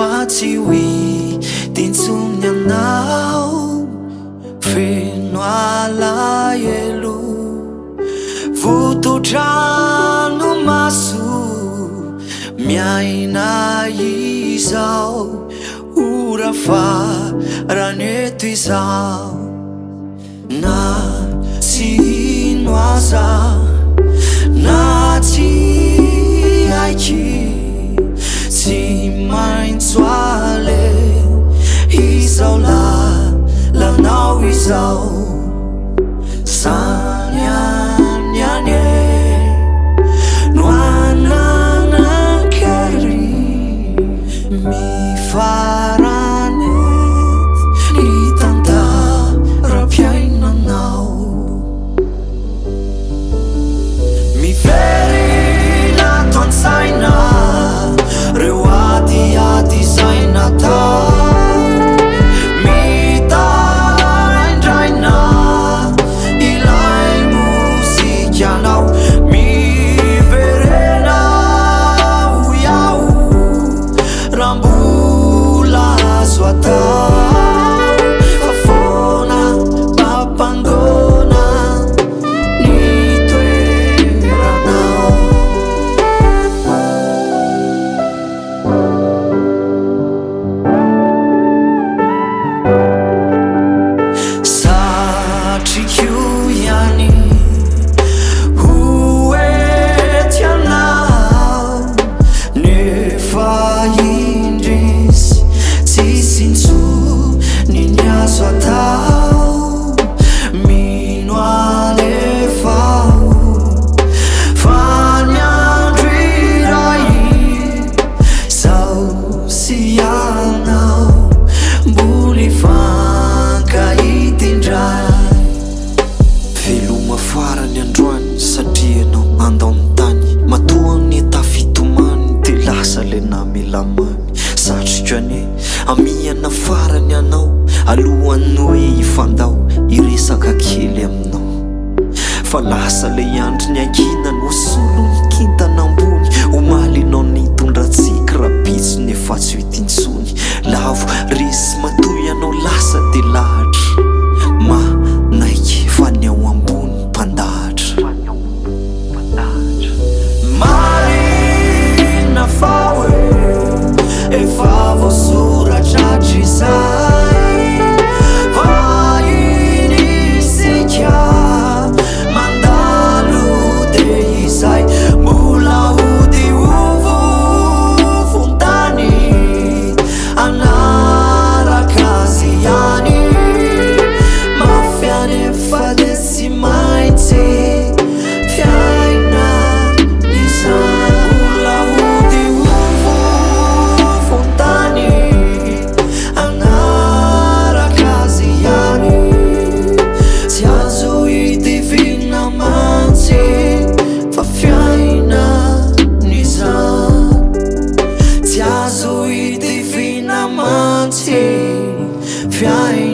Fatsiwi tintsumnyanao feno alahelo votodrano maso miaina izao ora farany eto izao na tsy ino aza na tsy aiky tsy maintsy aleo izao lanao izao sany anyany no ananakery mifaranet ny tantaram-piainanao mivery nato an-tsaina reo ady zay natao mitaindraina ilay mozikanao miverena ho iaho raha mbola azo atao fa foana mampangona ny toeranao satrik'io ihany ho etianao nefa indrisy tsisy intsony ny azo atao mino alefao fa ny andro iray zao sy anao mboly fankahitindray veloma farany androany satria anao andao amin'ny tany matoa ny tafitomany de lasa le namelamany satrikany amiana farany anao alohany hoe ifandao iresaka kely aminao fa lasa le andro ny ankina no solo ny kintana ambony omalinao nitondratsika rapitso ny efa-tsy hoitintsony lavo resy matoy anao lasa de lahatra manaiky fa ny ao ambony mpandahatra marina fa hoe efa voasoratra izay vahiny isika mandalo de izay mbola hody ovo fontany anaraka azy ihany mafiany efa de tsy maintsy fiaina izany mbola hody ovo fontany anaraka azy ihany tsy azo hitivina mantsy fa fiaina izany tsy azo hitivina mantsy fiaina